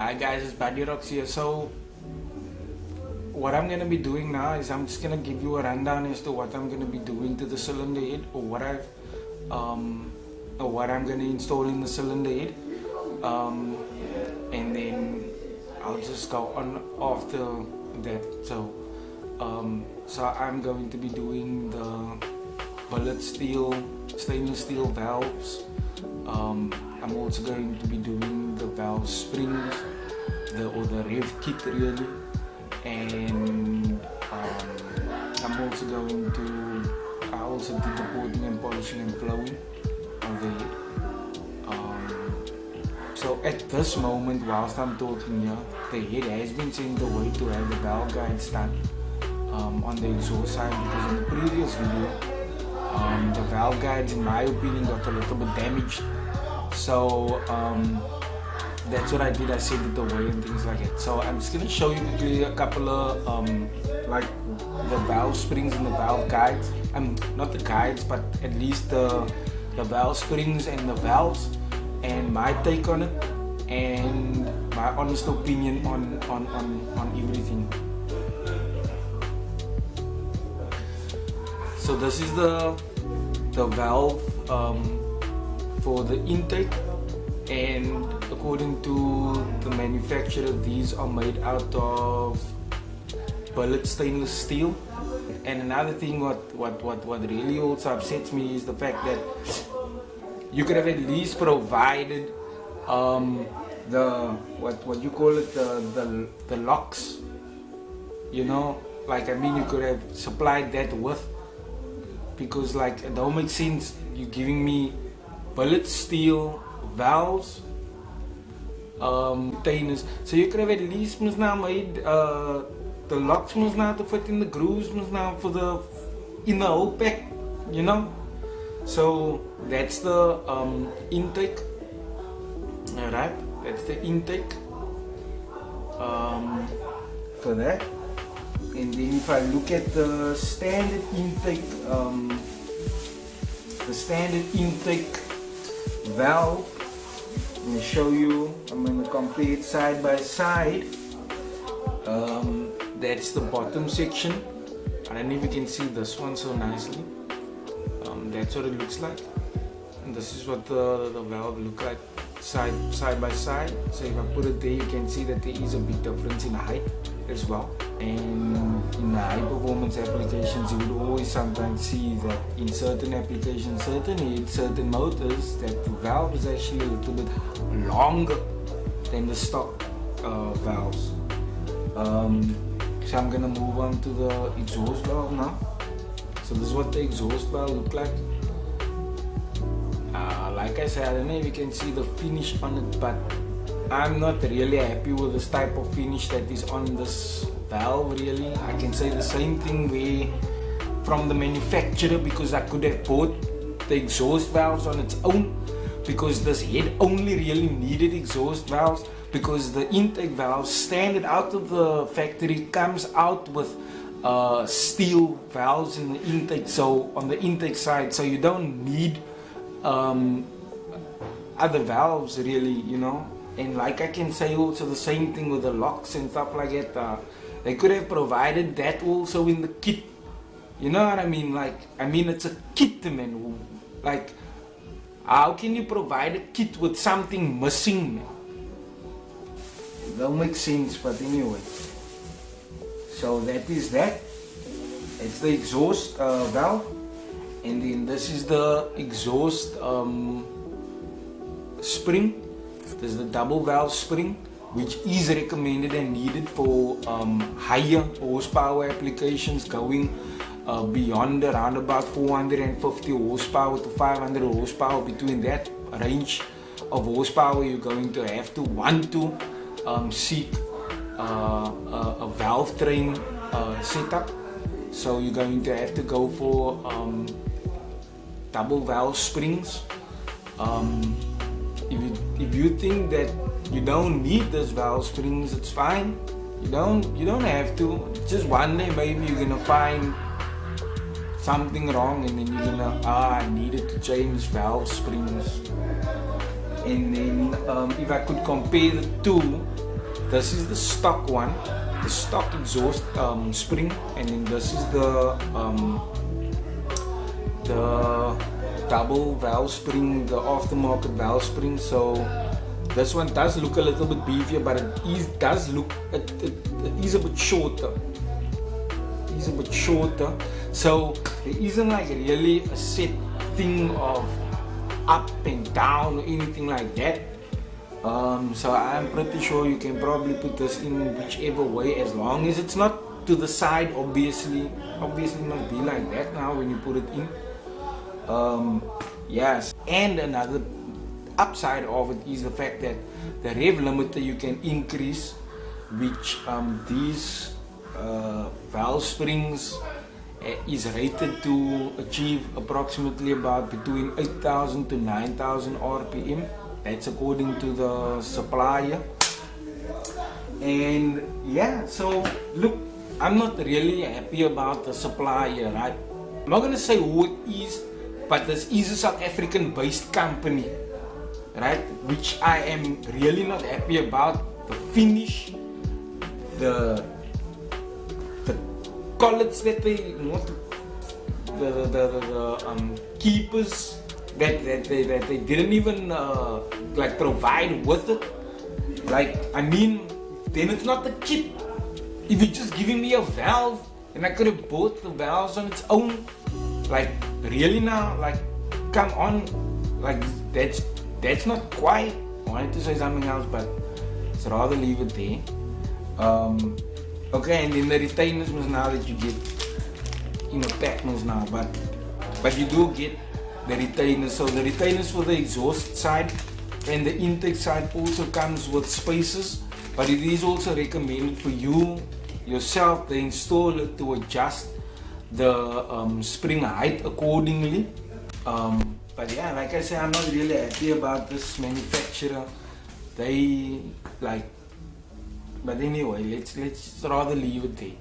Hi guys, it's Buddy Rocks here. So what I'm gonna be doing now is I'm just gonna give you a rundown as to what I'm gonna be doing to the cylinder head, or what I'm gonna install in the cylinder head, and then I'll just go on after that. So I'm going to be doing the billet steel, stainless steel valves. I'm also going to be doing the valve springs, or the rev kit really, and I'm also going to, I also did the porting and polishing and flowing of the head. So at this moment, whilst I'm talking here, the head has been sent away to have the valve guides done on the exhaust side, because in the previous video, the valve guides, in my opinion, got a little bit damaged. So that's what I did. I sent it away and things like that. So I'm just gonna show you quickly a couple of like the valve springs and the valve guides. Not the guides, but at least the valve springs and the valves, and my take on it, and my honest opinion on everything. So this is the valve for the intake, and according to the manufacturer, these are made out of billet stainless steel. And another thing what really also upsets me is the fact that you could have at least provided the what you call it, the locks, you know, like, I mean, you could have supplied that with, because like it don't make sense you giving me billet steel valves, containers. So you could have at least must now made the locks must now to fit in the grooves must now for the inner whole pack, you know. So that's the intake. Alright, that's the intake for that. And then if I look at the standard intake, valve, let me show you. I'm going to compare it side by side. That's the bottom section. I don't know if you can see this one so nicely. That's what it looks like, and this is what the valve look like side by side. So if I put it there, you can see that there is a big difference in height as well. And in the high performance applications, you would always sometimes see that in certain applications, certain motors, that the valve is actually a little bit longer than the stock valves. So I'm gonna move on to the exhaust valve now. So this is what the exhaust valve look like. Like I said, I don't know if you can see the finish on it, but I'm not really happy with this type of finish that is on this valve really. I can say the same thing from the manufacturer, because I could have bought the exhaust valves on its own, because this head only really needed exhaust valves, because the intake valve standard out of the factory comes out with steel valves in the intake, so on the intake side, so you don't need other valves really, you know. And like I can say also the same thing with the locks and stuff like that. They could have provided that also in the kit, you know what I mean? Like, I mean, it's a kit, man. Like, how can you provide a kit with something missing, man? It don't make sense, but anyway. So that is that. It's the exhaust valve, and then this is the exhaust spring. This is the double valve spring, which is recommended and needed for higher horsepower applications, going beyond around about 450 horsepower to 500 horsepower. Between that range of horsepower, you're going to have to want to seek a valve train setup. So you're going to have to go for double valve springs. If you think that you don't need those valve springs, it's fine. You don't have to. Just one day maybe you're gonna find something wrong, and then you're gonna, I needed to change valve springs. And then if I could compare the two, this is the stock one, the stock exhaust spring, and then this is the double valve spring, the aftermarket valve spring. So this one does look a little bit beefier, but it does look, it is a bit shorter. It is a bit shorter. So there isn't like really a set thing of up and down or anything like that. So I'm pretty sure you can probably put this in whichever way, as long as it's not to the side. Obviously must be like that now when you put it in. Yes, and another upside of it is the fact that the rev limiter you can increase, which these valve springs is rated to achieve approximately about between 8,000 to 9,000 RPM. That's according to the supplier. And yeah, so look, I'm not really happy about the supplier, right? I'm not gonna say who it is, but this is a South African based company, right? Which I am really not happy about. The finish, the collets that they want, the keepers that they didn't even like provide with it. Like, I mean, then it's not the kit. If you're just giving me a valve and I could have bought the valves on its own, like really now, like come on, like that's not quite. I wanted to say something else, but I'd rather leave it there. Okay, and then the retainers now that you get, you know, packers now, but you do get the retainers. So the retainers for the exhaust side and the intake side also comes with spacers, but it is also recommended for you yourself, the installer, to adjust the spring height accordingly. But yeah, like I said, I'm not really happy about this manufacturer. They like, but anyway, let's rather leave it there.